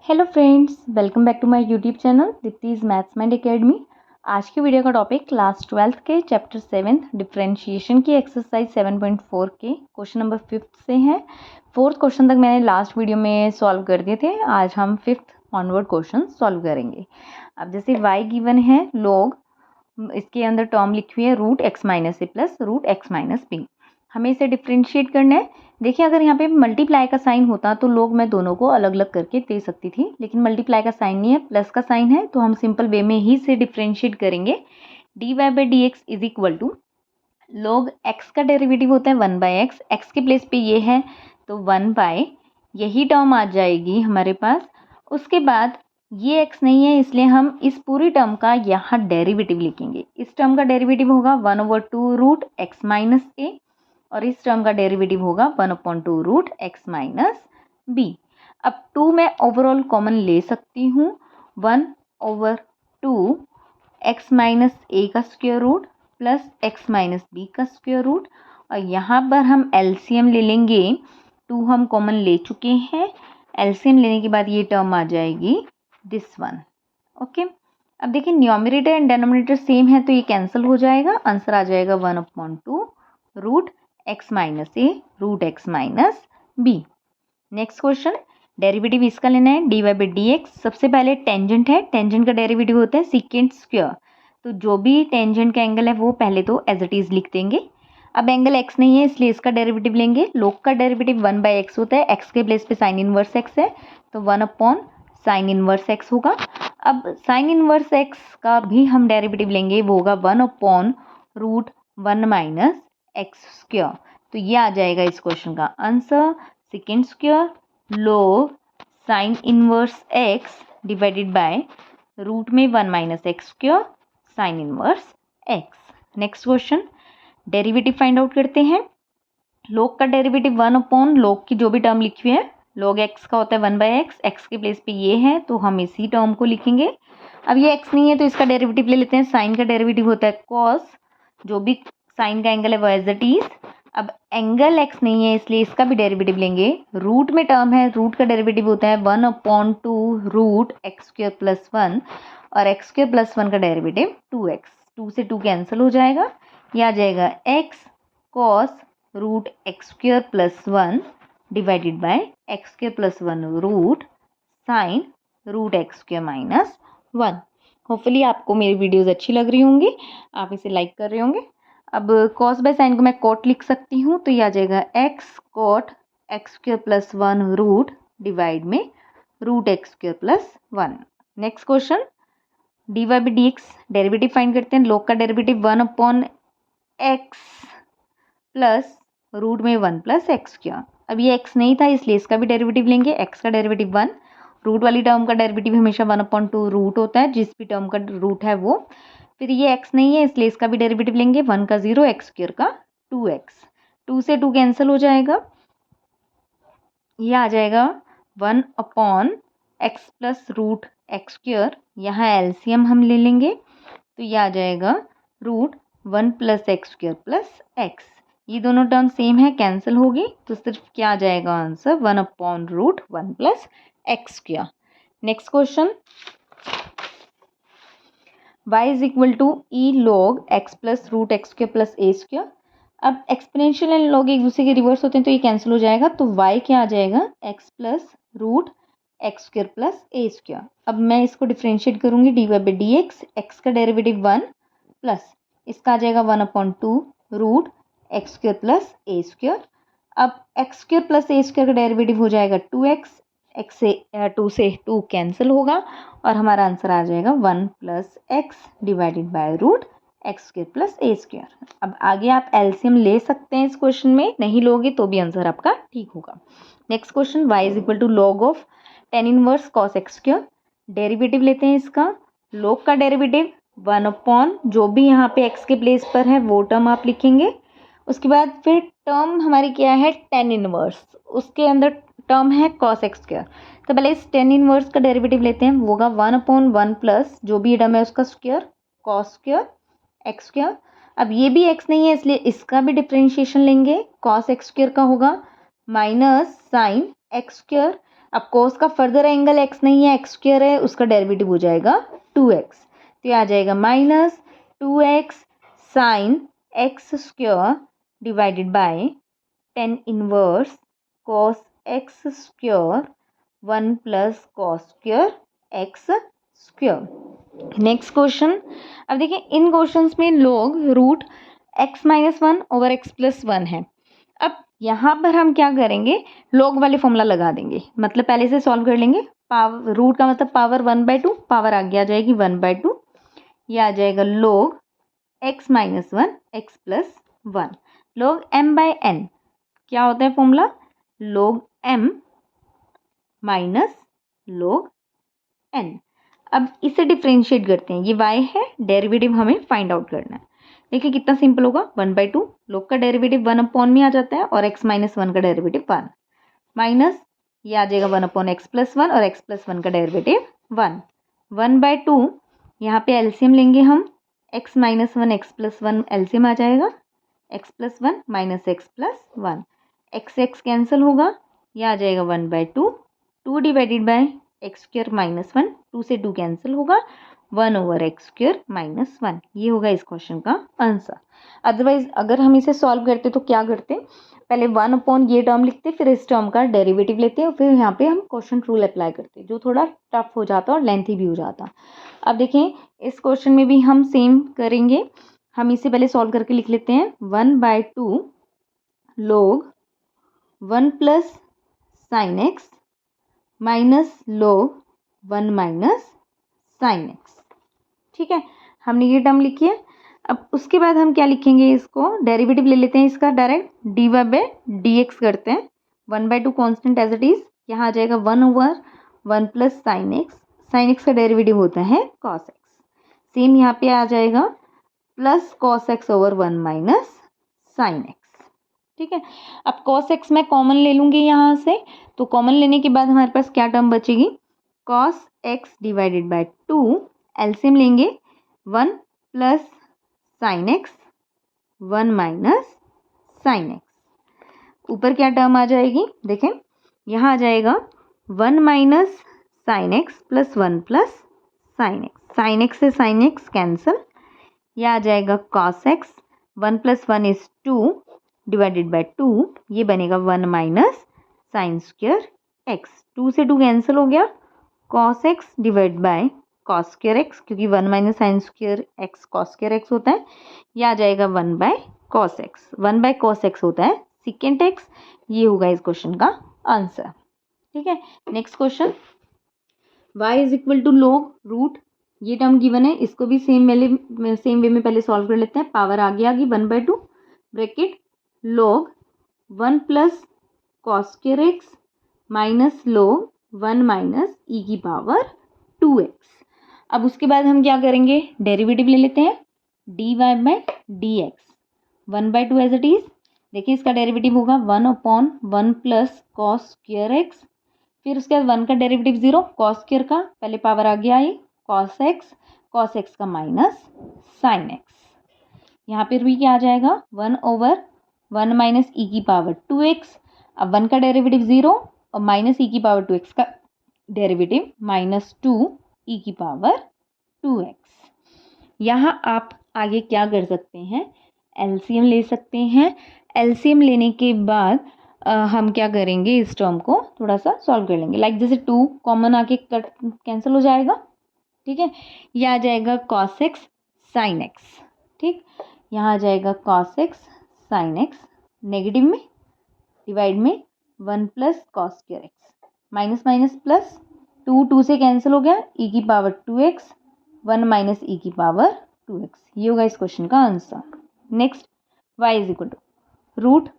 Hello friends, welcome back to my YouTube channel Deepti's maths mind academy. आज की video का topic class 12th के chapter 7 differentiation की exercise 7.4 के क्वेश्चन नंबर 5th से है। 4th क्वेश्चन तक मैंने लास्ट वीडियो में सॉल्व कर दिए थे। आज हम 5th ऑनवर्ड क्वेश्चन सॉल्व करेंगे। अब जैसे y गिवन है, लोग इसके अंदर टर्म लिखी हुई है root X minus A plus root X minus B. हमें इसे डिफ्रेंशिएट करना है। देखिए, अगर यहाँ पे मल्टीप्लाई का साइन होता तो लोग मैं दोनों को अलग अलग करके दे सकती थी, लेकिन मल्टीप्लाई का साइन नहीं है, प्लस का साइन है, तो हम सिंपल वे में ही से डिफ्रेंशिएट करेंगे। D Y by D x is equal to log x का डेरिवेटिव होता है 1/x, एक्स के प्लेस पे ये है तो 1/, यही टर्म आ जाएगी हमारे पास। उसके बाद ये x नहीं है, इसलिए हम इस पूरी टर्म का यहाँ डेरिवेटिव लिखेंगे। इस टर्म का डेरिवेटिव होगा 1/2 रूट एक्स माइनस ए, और इस टर्म का डेरिवेटिव होगा 1/2 रूट एक्स माइनस बी। अब 2 मैं ओवरऑल कॉमन ले सकती हूँ, 1/2 एक्स माइनस ए का square root plus x minus b का स्क्वायर रूट, और यहाँ पर हम एलसीएम ले लेंगे। 2 हम कॉमन ले चुके हैं, एलसीएम लेने के बाद ये टर्म आ जाएगी दिस वन। ओके, अब देखिए न्यूमरेटर एंड डिनोमिनेटर सेम है तो ये कैंसिल हो जाएगा। आंसर आ जाएगा 1/2 रूट एक्स माइनस ए root X minus B. Next question, derivative इसका लेना है D Y by D X. सबसे पहले टेंजेंट है, टेंजेंट का डेरिवेटिव होता है सीकेंट स्क्वायर, तो जो भी टेंजेंट का एंगल है वो पहले तो एज इट इज लिख देंगे। अब एंगल एक्स नहीं है इसलिए इसका डेरिवेटिव लेंगे। लोग का डेरिवेटिव 1/x होता है, एक्स के प्लेस पे साइन इनवर्स एक्स है तो 1/sin इनवर्स एक्स होगा। अब साइन इनवर्स एक्स का भी हम डेरिवेटिव लेंगे, वो होगा 1/√1 माइनस एक्स स्क्वायर। तो ये आ जाएगा इस क्वेश्चन का answer, second square log sine inverse x divided by root में 1 minus x square sine inverse x. Next question, derivative find out करते हैं। लोग का डेरिवेटिव 1 लोग की जो भी टर्म लिखी हुई है, लोग एक्स का होता है 1/x, एक्स के प्लेस पे ये है तो हम इसी टर्म को लिखेंगे। अब ये एक्स नहीं है तो इसका डेरिवेटिव ले लेते हैं। साइन का डेरिवेटिव होता है कॉस, जो भी साइन का एंगल है वो एज इट इज। अब एंगल एक्स नहीं है इसलिए इसका भी डेरिवेटिव लेंगे। रूट में टर्म है, रूट का डेरिवेटिव होता है 1/2 रूट एक्स स्क्वायर प्लस 1, और एक्स स्क्वायर प्लस 1 का डेरिवेटिव 2x, 2 से 2 कैंसिल हो जाएगा। ये आ जाएगा x cos root x square plus 1 divided by x square plus 1 root sine root x square minus 1। Hopefully आपको मेरी वीडियोज़ अच्छी लग रही होंगी, आप इसे लाइक कर रहे होंगे। अब कॉस बाय साइन को मैं कॉट लिख सकती हूँ, तो ये आ जाएगा X cot X square plus 1 root divide में root x square plus 1। Next question, D Y by D X derivative find करते हैं। लोग का डेरिवेटिव 1/x प्लस रूट में 1 प्लस एक्स स्क्वायर। अब ये x नहीं था इसलिए इसका भी डेरिवेटिव लेंगे। x का डेरिवेटिव 1, रूट वाली टर्म का डेरिवेटिव हमेशा 1/2 रूट होता है, जिस भी टर्म का रूट है वो। फिर ये x नहीं है इसलिए इसका भी डेरिवेटिव लेंगे। 1 का 0, एक्स स्क्वायर का 2x, 2 से 2 कैंसिल हो जाएगा। ये आ जाएगा 1/x plus root x square, यहाँ एलसीएम हम ले लेंगे तो ये आ जाएगा root 1 plus x square plus x. ये दोनों टर्म सेम है, कैंसिल होगी, तो सिर्फ क्या आ जाएगा answer 1/√1 plus x square. Next question, y is equal to e log x plus root x square plus A square. अब एक्सपोनेंशियल एंड लॉग एक दूसरे के रिवर्स होते हैं तो ये कैंसिल हो जाएगा, तो y क्या आ जाएगा X plus root x square plus ए स्क्वायर। अब मैं इसको डिफ्रेंशिएट करूंगी, D Y by D X, X का डेरिवेटिव 1 प्लस इसका आ जाएगा 1/2 रूट एक्स स्क्वायर प्लस ए स्क्वायर। अब एक्स स्क्वायर प्लस ए स्क्वायर का डेरिवेटिव हो जाएगा 2x, एक्स से 2 से 2 कैंसिल होगा और हमारा आंसर आ जाएगा 1 plus x divided by root x square plus A square. अब आगे आप एलसीएम ले सकते हैं इस क्वेश्चन में, नहीं लोगे तो भी आंसर आपका ठीक होगा। Next question, y is equal to log of tan inverse cos x square. Derivative लेते हैं इसका। लॉग का डेरिवेटिव 1/, जो भी यहाँ पे x के प्लेस पर है वो टर्म आप लिखेंगे। उसके बाद फिर टर्म हमारी क्या है tan इनवर्स, उसके अंदर टर्म है cos एक्स स्क्वायर, तो पहले इस tan इनवर्स का डेरिवेटिव लेते हैं। वो होगा 1/1 प्लस जो भी टर्म है उसका square cos square x square. अब ये भी x नहीं है इसलिए इसका भी डिफ्रेंशिएशन लेंगे। cos एक्स स्क्वायर का होगा माइनस साइन एक्स स्क्वायर। अब कोस का फर्दर एंगल एक्स नहीं है, एक्स स्क्वायर है, उसका डेरिवेटिव हो जाएगा 2x। तो ये आ जाएगा minus 2x sine x square divided by tan inverse cos x square 1 plus cos square x square. Next question. अब देखिए इन क्वेश्चंस में log root x minus 1 over x plus 1 है। अब यहाँ पर हम क्या करेंगे, लॉग वाले फॉर्मूला लगा देंगे, मतलब पहले से सॉल्व कर लेंगे। पावर रूट का मतलब पावर 1/2, पावर आगे आ जाएगी 1/2, ये आ जाएगा log x minus 1 X plus 1। log m/n क्या होता है formula, log m minus log n। अब इसे डिफ्रेंशिएट करते हैं, ये y है, डेरिवेटिव हमें फाइंड आउट करना है। देखिए कितना सिंपल होगा, 1/2 log का डेरिवेटिव 1 अपॉन में आ जाता है और x माइनस 1 का डेरिवेटिव 1 माइनस ये आ जाएगा 1 अपॉन एक्स प्लस 1 और एक्स प्लस 1 का डेरिवेटिव 1 1/2। यहाँ पे एलसीएम लेंगे हम, x minus 1 X plus 1 LCM आ जाएगा, x plus 1 minus X plus 1, x cancel होगा, यह आ जाएगा 1/2, 2 divided by x square minus 1, 2 से 2 कैंसिल होगा, 1 ओवर एक्स स्क्वायर माइनस 1। ये होगा इस क्वेश्चन का आंसर। अदरवाइज अगर हम इसे सॉल्व करते तो क्या करते, पहले 1 अपॉन ये टर्म लिखते, फिर इस टर्म का डेरिवेटिव लेते और फिर यहाँ पे हम क्वेश्चन रूल अप्लाई करते, जो थोड़ा टफ हो जाता और लेंथी भी हो जाता। अब देखें इस क्वेश्चन में भी हम सेम करेंगे, हम इसे पहले सॉल्व करके लिख लेते हैं। 1/2 log 1 plus sign X minus log 1 minus sign X. ठीक है, हमने ये टर्म लिखी है। अब उसके बाद हम क्या लिखेंगे, इसको डेरिवेटिव ले लेते हैं इसका डायरेक्ट, dy/dx करते हैं। 1/2 कॉन्स्टेंट एज इट इज, यहाँ आ जाएगा 1 over 1 plus sine x, sign x का डेरिवेटिव होता है कॉस एक्स, सेम यहाँ पे आ जाएगा plus cos x over 1 minus sign X. ठीक है, अब कॉस एक्स मैं कॉमन ले लूँगी यहाँ से, तो कॉमन लेने के बाद हमारे पास क्या टर्म बचेगी, cos x divided bye 2, LCM लेंगे 1 plus sine x 1 minus sine x. ऊपर क्या टर्म आ जाएगी, देखें यहाँ आ जाएगा 1 minus sine x plus 1 plus sine x, sine x से साइन एक्स कैंसिल, यह आ जाएगा cos x 1 plus 1 is 2 divided bye 2, ये बनेगा 1 माइनस साइन स्क्वायर एक्स, 2 से 2 कैंसिल हो गया, cos x divide by cos square x, क्योंकि 1 minus sign square x cos square x होता है, यह आ जाएगा 1 by cos x, 1 by cos x होता है सेकेंड एक्स। ये होगा इस क्वेश्चन का आंसर। ठीक है, next question, y is equal to log root, ये टर्म गिवन है, इसको भी सेम वे में पहले सॉल्व कर लेते हैं। पावर आगे आ गई 1/2 bracket log 1 plus cos square X minus log 1 minus E की पावर 2x। अब उसके बाद हम क्या करेंगे, डेरिवेटिव ले लेते हैं, dy/dx 1/2 एज इट इज। देखिए इसका डेरिवेटिव होगा 1 upon 1 plus cos square x, फिर उसके बाद 1 का डेरिवेटिव 0, कॉस स्क्वायर का पहले पावर आ गया, आई कॉस एक्स का माइनस साइन एक्स, यहाँ पर भी क्या आ जाएगा 1 ओवर 1 माइनस ई की पावर 2x। अब 1 का डेरिवेटिव 0 और माइनस ई की पावर 2x का डेरिवेटिव माइनस 2 ई की पावर 2x। यहाँ आप आगे क्या कर सकते हैं, एलसीएम ले सकते हैं। एलसीएम लेने के बाद हम क्या करेंगे, इस टर्म को थोड़ा सा सॉल्व कर लेंगे, लाइक जैसे 2 कॉमन आके कट कैंसिल हो जाएगा। ठीक है, यह आ जाएगा कॉस एक्स साइन एक्स। ठीक, यहाँ आ जाएगा cos x sine x, negative में डिवाइड में 1 plus cos square X, minus minus plus, 2 से कैंसिल हो गया, ई की पावर 2x 1 माइनस ई की पावर 2x। ये होगा इस क्वेश्चन का answer. Next, y is equal to root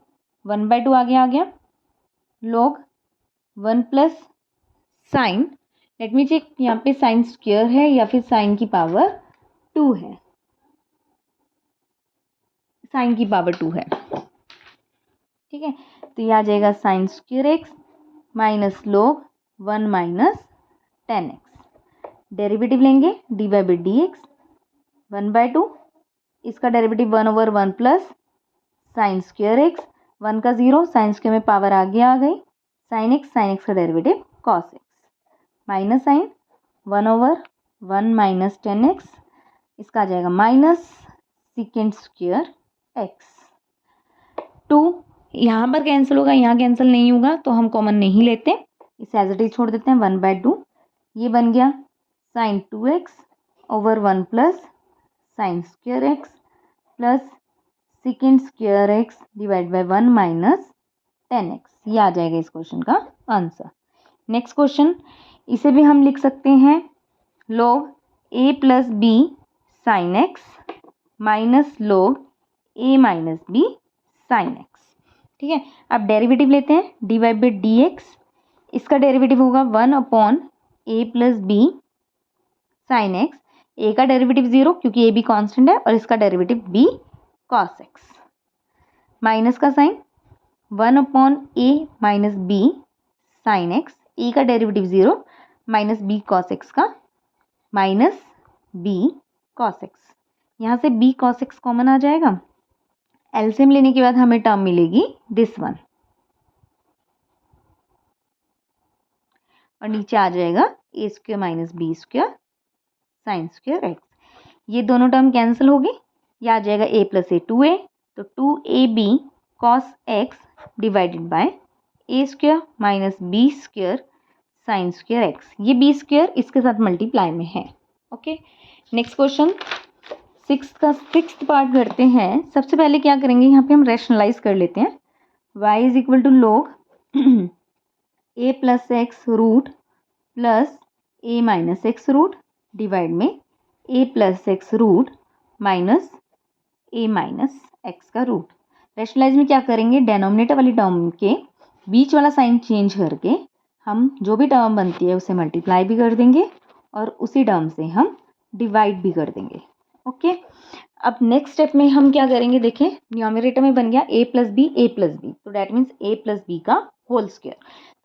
1/2 आगे आ गया, log 1 plus sine, let me check यहाँ पे साइन स्क्वायर है या फिर साइन की पावर 2 है, साइन की पावर 2 है। ठीक है, तो यह आ जाएगा sign square X minus log 1 minus 10x। Derivative लेंगे dy/dx 1/2, इसका derivative 1 over 1 plus sine square x, 1 का 0, साइन स्क्वायर में पावर आगे आ गई, साइन एक्स का derivative cos x minus sine 1/1 minus 10x, इसका आ जाएगा माइनस सेकेंड स्क्वायर एक्स। 2 यहाँ पर कैंसिल होगा, यहाँ कैंसिल नहीं होगा तो हम कॉमन नहीं लेते, इसे एज इट इज छोड़ देते हैं। 1/2 ये बन गया sine 2x/1 plus sine square x plus second square x divide by 1 minus 10x। ये आ जाएगा इस क्वेश्चन का आंसर। नेक्स्ट क्वेश्चन, इसे भी हम लिख सकते हैं log a plus B sine X minus log a minus B sine X. ठीक है, अब डेरिवेटिव लेते हैं, dy बाई डी एक्स, इसका डेरिवेटिव होगा 1/a plus B sine X. a का डेरिवेटिव 0 क्योंकि a भी कांस्टेंट है, और इसका derivative b cos x minus का sign 1/a minus b sine X, a का derivative 0 minus b cos x का माइनस b cos x। यहाँ से b cos x कॉमन आ जाएगा, एलसीएम लेने के बाद हमें टर्म मिलेगी दिस वन, और नीचे आ जाएगा a square minus b square sine square x. ये दोनों टर्म कैंसिल हो गई, ये आ जाएगा a प्लस a 2a, तो 2ab cos x divided by a square minus b square sine square x. ये b स्क्वायर इसके साथ मल्टीप्लाई में है। Okay, next question sixth part करते हैं। सबसे पहले क्या करेंगे, यहाँ पे हम रैशनलाइज कर लेते हैं। y is equal to log a plus x root plus a minus x root divide में a plus x root minus a minus x का रूट। रैशनलाइज में क्या करेंगे, डेनोमिनेटर वाली टर्म के बीच वाला साइन चेंज करके हम जो भी टर्म बनती है उसे मल्टीप्लाई भी कर देंगे और उसी टर्म से हम डिवाइड भी कर देंगे। ओके, अब नेक्स्ट स्टेप में हम क्या करेंगे, देखें न्यूमरेटर में बन गया a प्लस बी, तो that means a plus B का होल स्क्वायर।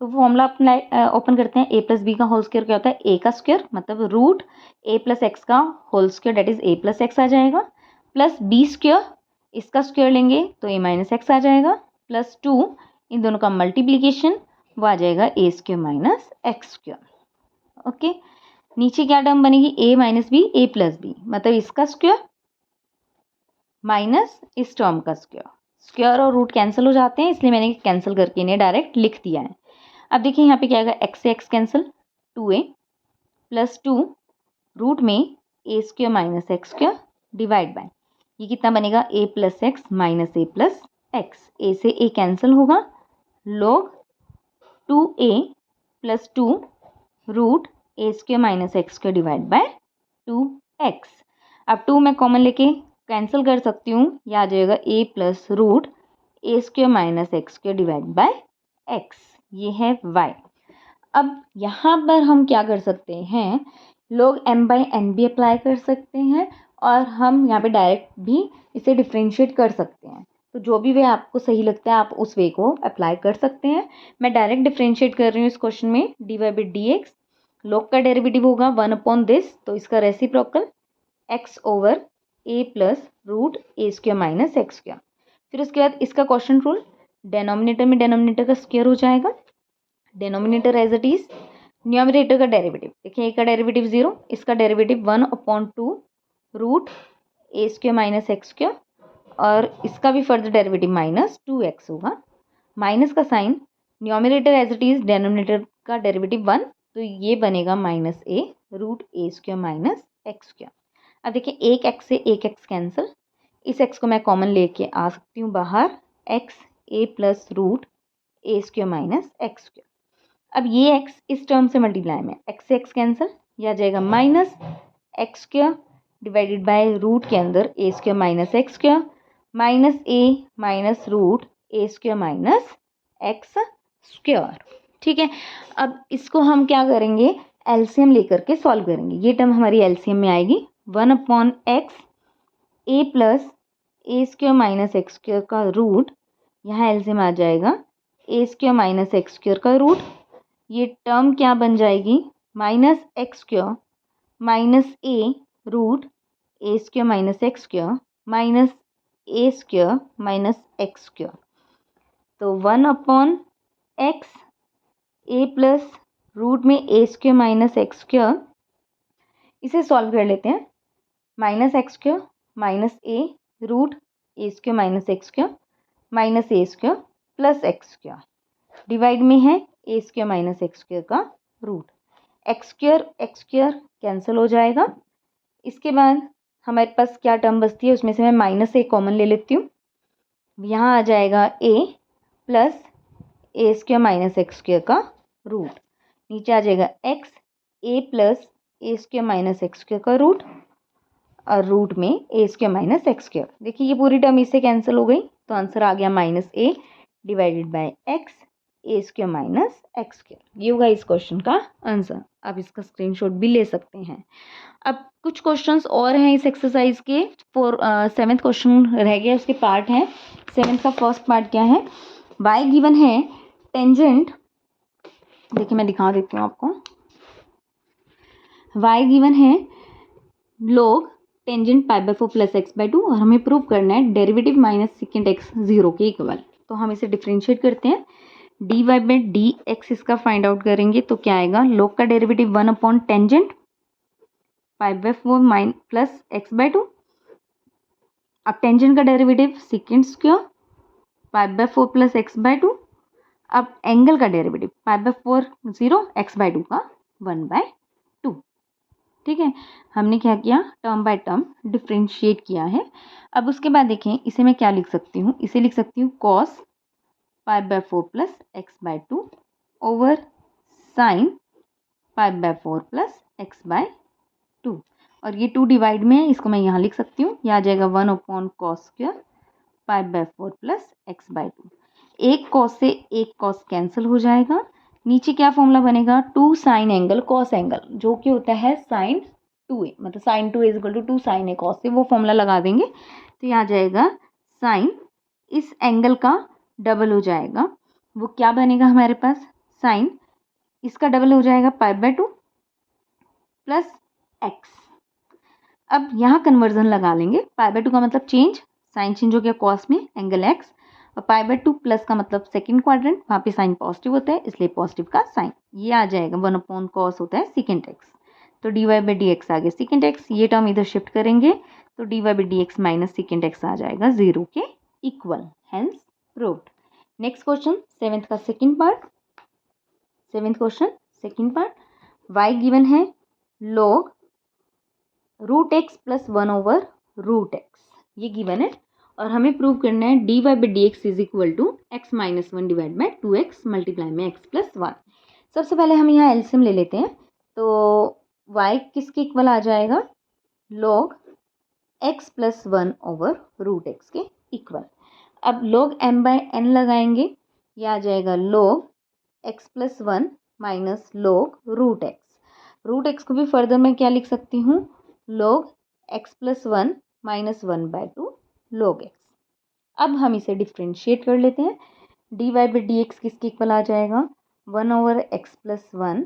तो फॉर्मूला अपना ओपन करते हैं, a प्लस बी का होल स्क्वायर क्या होता है, a का स्क्वायर मतलब रूट a प्लस एक्स का whole square that is a plus X आ जाएगा, प्लस b स्क्वायर इसका स्क्वायर लेंगे तो a माइनस एक्स आ जाएगा, प्लस 2 इन दोनों का मल्टीप्लीकेशन वो आ जाएगा a square minus x square. Okay, नीचे क्या टर्म बनेगी, a minus b a plus b, मतलब इसका स्क्वायर माइनस इस टर्म का स्क्वायर। स्क्वायर और रूट कैंसिल हो जाते हैं, इसलिए मैंने कैंसिल करके इन्हें डायरेक्ट लिख दिया है। अब देखिए यहाँ पे क्या आएगा, x से x cancel, 2a plus 2 root में a square minus x square divide by ये कितना बनेगा, a plus x minus a plus x. a से a कैंसिल होगा, log 2a plus 2 root a square minus x square divide by 2x। अब 2 मैं common लेके cancel कर सकती हूँ, यह आ जाएगा a plus root a square minus x square divide by x, ये है y। अब यहाँ पर हम क्या कर सकते हैं, लोग m बाई एन भी अप्लाई कर सकते हैं और हम यहाँ पे डायरेक्ट भी इसे डिफ्रेंशिएट कर सकते हैं। तो जो भी वे आपको सही लगता है आप उस वे को अप्लाई कर सकते हैं। मैं डायरेक्ट डिफ्रेंशिएट कर रही हूँ इस क्वेश्चन में, d Y by D x, log का डेरिवेटिव होगा 1/this, तो इसका reciprocal x over a plus root a square minus x square. फिर उसके बाद इसका क्वेश्चन रूल, डेनोमिनेटर में डेनोमिनेटर का स्क्वायर हो जाएगा, denominator as it is, numerator का डेरिवेटिव, देखिए a का डेरिवेटिव 0, इसका derivative 1/2 root a square minus x square, और इसका भी फर्दर डेरिवेटिव माइनस 2x होगा, माइनस का sign, numerator as it is, denominator का डेरिवेटिव 1, तो ये बनेगा minus a root a square minus x square. अब देखिए एक x से एक x कैंसिल, इस x को मैं कॉमन लेके आ सकती हूँ बाहर, x a plus root a square minus x square. अब ये x इस टर्म से मल्टीप्लाई में, x से x कैंसिल, यह आ जाएगा minus x square divided by root के अंदर a square minus x square minus a minus root a square minus x square. ठीक है, अब इसको हम क्या करेंगे, एलसीएम लेकर के सॉल्व करेंगे। ये टर्म हमारी एलसीएम में आएगी 1/x a plus a square minus x square का रूट, यहाँ एलसीएम आ जाएगा a square minus x square का रूट, ये टर्म क्या बन जाएगी, minus x square minus a root a square minus x square minus a square minus x square. तो 1/x a प्लस रूट में a square minus x square, इसे solve कर लेते हैं। Minus x square minus A root a square minus x square minus A square plus x square, divide में है A square minus x square का root. X square cancel हो जाएगा। इसके बाद हमारे पास क्या टर्म बचती है, उसमें से मैं माइनस ए कॉमन ले लेती हूँ। यहाँ आ जाएगा ए प्लस ए स्क्वायर माइनस एक्स स्क्वायर का रूट, नीचे आ जाएगा एक्स ए प्लस ए स्क्वायर माइनस एक्स स्क्वायर का रूट और रूट में a square minus x square. देखिए ये पूरी टर्म इससे कैंसिल हो गई, तो आंसर आ गया minus A divided by x A square minus x square. ये होगा इस क्वेश्चन का आंसर। आप इसका स्क्रीनशॉट भी ले सकते हैं। अब कुछ क्वेश्चंस और हैं इस एक्सरसाइज के। 7th क्वेश्चन रह गया, उसके पार्ट हैं। 7th का फर्स्ट पार्ट क्या है, y गिवन है टेंजेंट, देखिए मैं दिखा देती हूँ आपको। y गिवन है log tangent pi by 4 plus x by 2 और हमें प्रूव करना है डेरिवेटिव माइनस सेकेंड एक्स 0 के इक्वल। तो हम इसे डिफ्रेंशिएट करते हैं। D Y by D x इसका फाइंड आउट करेंगे तो क्या आएगा, log का derivative 1 upon tangent pi by 4 plus x by 2। अब टेंजेंट का derivative second square pi by 4 plus x by 2। अब एंगल का derivative pi by 4 0 x by 2 का 1 बाय 2। ठीक है, हमने क्या किया, टर्म बाय टर्म डिफ्रेंशिएट किया है। अब उसके बाद देखें इसे मैं क्या लिख सकती हूँ, इसे लिख सकती हूँ cos pi by 4 plus x by 2 over sine pi by 4 plus x by 2। और ये 2 डिवाइड में है, इसको मैं यहाँ लिख सकती हूँ। यह आ जाएगा 1 upon cos square pi by 4 plus x by 2। एक कॉस से एक कॉस कैंसिल हो जाएगा। नीचे क्या फॉर्मूला बनेगा, 2 साइन एंगल कॉस एंगल, जो कि होता है साइन 2a, मतलब sine 2a is equal to 2 sine A cos A, वो फॉर्मूला लगा देंगे। तो यहाँ आ जाएगा साइन, इस एंगल का डबल हो जाएगा, वो क्या बनेगा हमारे पास, साइन इसका डबल हो जाएगा पाई बाय 2 प्लस एक्स। अब यहाँ कन्वर्जन लगा लेंगे, पाई बाय 2 का मतलब चेंज, साइन चेंज हो गया कॉस में, एंगल एक्स, और पाई बाय 2 प्लस का मतलब सेकंड क्वाड्रेंट, वहाँ पे साइन पॉजिटिव होता है इसलिए पॉजिटिव का साइन। ये आ जाएगा 1 अपॉन कॉस होता है सेकंड एक्स, तो D Y by D X आ गया सेकंड एक्स। ये टर्म इधर शिफ्ट करेंगे तो D Y by D X minus second X आ जाएगा 0 के equal, hence proved. Next question 7th का second part. 7th question second part, y given है log root X plus 1 over root X, ये given है और हमें प्रूव करना है D Y by D x is equal to x minus 1 divide by 2x multiply में x plus 1। सबसे पहले हम यहाँ एलसीएम ले लेते हैं, तो y किसके इक्वल आ जाएगा, log x plus 1 over root x के इक्वल। अब log m बाय n लगाएंगे, यह आ जाएगा log x plus 1 minus log root x. Root x को भी फर्दर मैं क्या लिख सकती हूँ, log x plus 1 minus 1 by 2 log x। अब हम इसे डिफ्रेंशिएट कर लेते हैं। D Y by D x किसके इक्वल आ जाएगा, 1 over x plus 1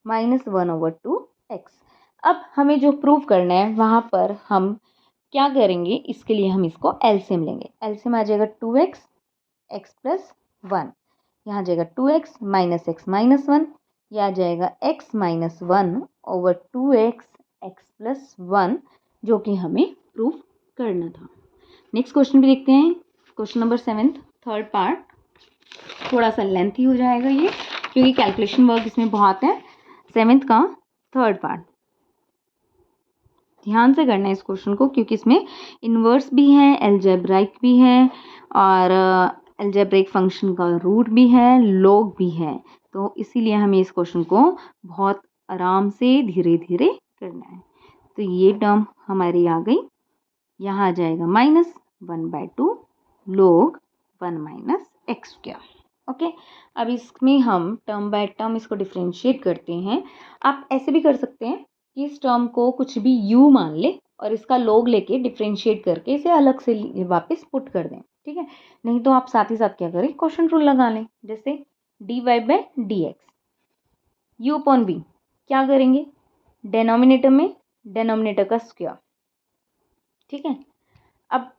minus 1 over 2 x. अब हमें जो प्रूव करना है वहाँ पर हम क्या करेंगे, इसके लिए हम इसको एलसीएम लेंगे। एलसीएम आ जाएगा 2x एक्स प्लस 1, यहाँ आ जाएगा 2x माइनस एक्स माइनस 1, यह आ जाएगा x minus 1 over 2x x plus 1, जो कि हमें प्रूव करना था। नेक्स्ट क्वेश्चन भी देखते हैं, question number 7th third part. थोड़ा सा लेंथी हो जाएगा ये क्योंकि कैलकुलेशन वर्क इसमें बहुत है। 7th का थर्ड पार्ट ध्यान से करना है इस क्वेश्चन को, क्योंकि इसमें इन्वर्स भी है, एल्जेब्राइक भी है और एल्जेब्रिक फंक्शन का रूट भी है, लॉग भी है, तो इसीलिए हमें इस क्वेश्चन को बहुत आराम से धीरे धीरे करना है। तो ये टर्म हमारी आ गई, यहाँ आ जाएगा minus 1 by 2 log 1 minus x square. Okay, अब इसमें हम टर्म बाय टर्म इसको डिफ्रेंशिएट करते हैं। आप ऐसे भी कर सकते हैं कि इस टर्म को कुछ भी u मान ले और इसका log लेके डिफ्रेंशिएट करके इसे अलग से वापस पुट कर दें, ठीक है। नहीं तो आप साथ ही साथ क्या करें, क्वेश्चन रूल लगा लें, जैसे d Y by D x u upon b, क्या करेंगे, डेनोमिनेटर में डेनोमिनेटर का स्क्वायर, ठीक है। अब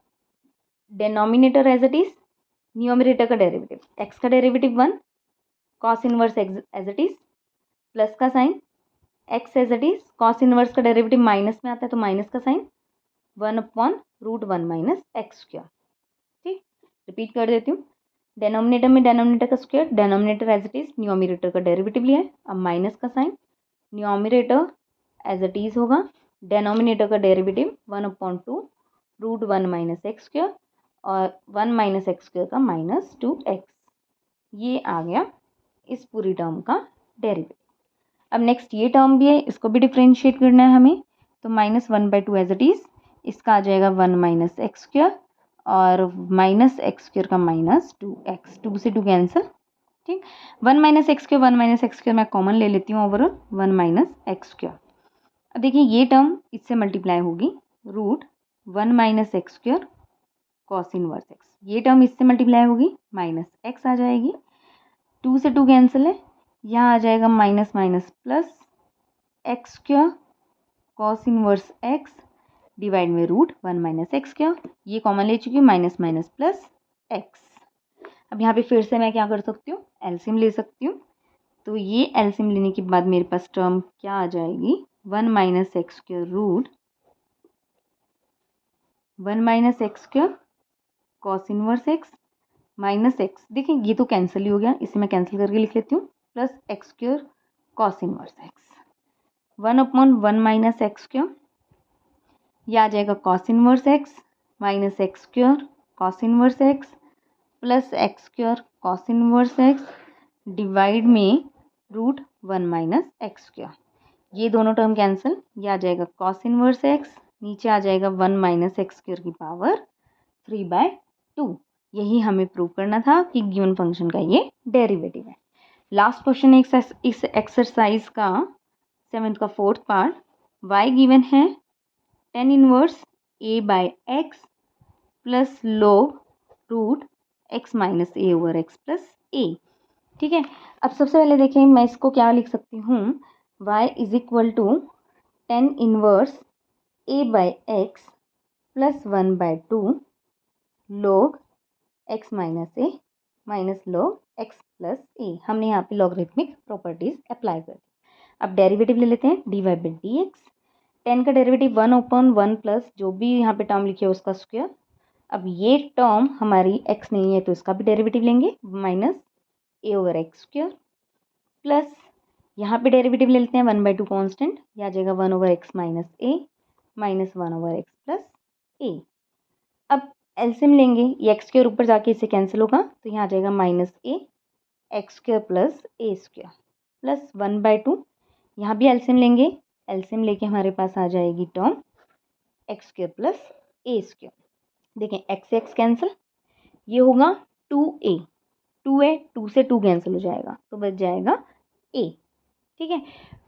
denominator as it is, numerator का डेरिवेटिव, एक्स का derivative 1 cos inverse X as it is plus का sign, X as it is, cos inverse का डेरिवेटिव माइनस में आता है तो माइनस का साइन, 1/√1 माइनस एक्स स्क्वायर। ठीक, रिपीट कर देती हूँ। डेनोमिनेटर में डेनोमिनेटर का square, denominator as it is, numerator का डेरिवेटिव लिया है, अब माइनस का sign, numerator as it is होगा, डेनोमिनेटर का डेरिवेटिव 1/2√1 माइनस एक्स स्क्वायर और 1 माइनस एक्स स्क्वायर का -2x। ये आ गया इस पूरी टर्म का डेरिवेटिव। अब नेक्स्ट ये टर्म भी है, इसको भी डिफ्रेंशिएट करना है हमें, तो -1/2 एज इट इज, इसका आ जाएगा 1 माइनस एक्स स्क्वायर और माइनस एक्स स्क्वायर का -2x, 2 से 2 कैंसिल। ठीक, 1 minus x square, 1 minus x square मैं कॉमन ले लेती हूँ ओवरऑल, 1 माइनस एक्स स्क्वायर। अब देखिए ये टर्म इससे मल्टीप्लाई होगी, √1 minus x square cos inverse x, ये टर्म इससे मल्टीप्लाई होगी, माइनस एक्स आ जाएगी, 2 से 2 कैंसिल है, यहाँ आ जाएगा minus minus plus x square cos inverse x divide में √1 माइनस एक्स स्क्वायर, ये कॉमन ले चुकी हूँ, माइनस माइनस प्लस एक्स। अब यहाँ पे फिर से मैं क्या कर सकती हूँ, एलसीएम ले सकती हूँ, तो ये एलसीएम लेने के बाद मेरे पास टर्म क्या आ जाएगी, 1 minus x square √1 minus x square cos inverse x minus x, देखिए ये तो कैंसिल ही हो गया, इसे मैं कैंसिल करके लिख लेती हूँ, plus x square cos inverse x, 1/1 minus x square, यह आ जाएगा cos inverse x minus x square cos inverse x plus x square cos inverse x divide में √1 माइनस एक्स स्क्वायर, ये दोनों टर्म कैंसिल, ये आ जाएगा कॉस इनवर्स एक्स, नीचे आ जाएगा 1 माइनस एक्स स्क्वायर की पावर 3/2। यही हमें प्रूव करना था कि गिवन फंक्शन का ये डेरिवेटिव है। लास्ट क्वेश्चन है इस एक्सरसाइज का 7th का 4th पार्ट, y गिवन है tan inverse a/x plus log √x minus a over x plus a। ठीक है, अब सबसे पहले देखें मैं इसको क्या लिख सकती हूँ, y is equal to tan inverse a/x plus 1/2 log x minus a minus log x plus a। हमने यहाँ पे लॉगरिथमिक प्रॉपर्टीज अप्लाई कर दी। अब डेरिवेटिव ले लेते हैं, dy/dx, tan का डेरिवेटिव 1/1 प्लस जो भी यहाँ पे टर्म लिखी है उसका स्क्वायर। अब ये टर्म हमारी x नहीं है तो इसका भी डेरिवेटिव लेंगे, minus a over x square plus यहाँ पे डेरिवेटिव ले लेते हैं 1/2 कॉन्स्टेंट, यह आ जाएगा 1 over x minus a minus 1 over x plus a। अब एलसीएम लेंगे, ये एक्स स्क्वायर ऊपर जाके इससे कैंसिल होगा, तो यहाँ आ जाएगा minus a x square plus a square plus 1/2, यहाँ भी एलसीएम लेंगे, एलसीएम लेके हमारे पास आ जाएगी term x square plus a square. देखें एक्स से एक्स कैंसिल, ये होगा 2a, 2 से 2 कैंसिल हो जाएगा तो बच जाएगा a। ठीक है,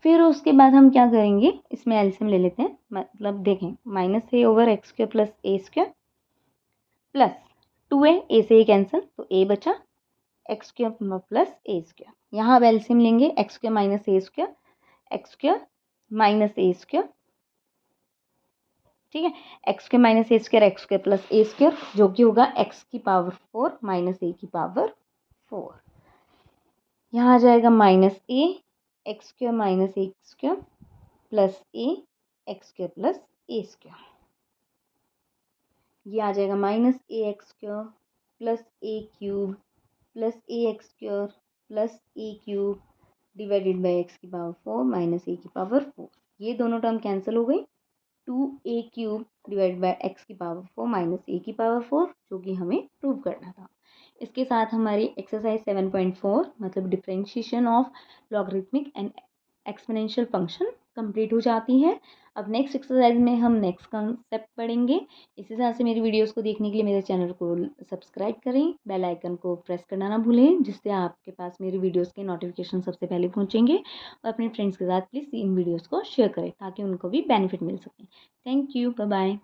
फिर उसके बाद हम क्या करेंगे, इसमें एलसीएम ले लेते हैं, मतलब देखें minus a over x square plus a square plus 2a, a से a कैंसिल तो a बचा, x square plus a square, यहाँ अब एलसीएम लेंगे, x square minus a square, x square minus a square. ठीक है, x square minus a square, x square plus a square, जो कि होगा x की पावर 4 माइनस a की पावर 4। यहाँ आ जाएगा minus a x square minus a square plus a x square plus a square, ये आ जाएगा minus a x square plus a cube plus a x square plus a cube divided by x की power 4 minus a की power 4, ये दोनों term cancel हो गई, 2a cube divide by x की पावर 4 माइनस a की power 4, जो कि हमें प्रूव करना था। इसके साथ हमारी एक्सरसाइज 7.4 मतलब differentiation of logarithmic and exponential function complete हो जाती है। अब नेक्स्ट एक्सरसाइज में हम नेक्स्ट कॉन्सेप्ट पढ़ेंगे। इसी तरह से मेरी वीडियोस को देखने के लिए मेरे चैनल को सब्सक्राइब करें, बेल आइकन को प्रेस करना ना भूलें, जिससे आपके पास मेरी वीडियोस के नोटिफिकेशन सबसे पहले पहुंचेंगे, और अपने फ्रेंड्स के साथ प्लीज़ इन वीडियोस को शेयर करें ताकि उनको भी बेनिफिट मिल सके। Thank you, bye bye.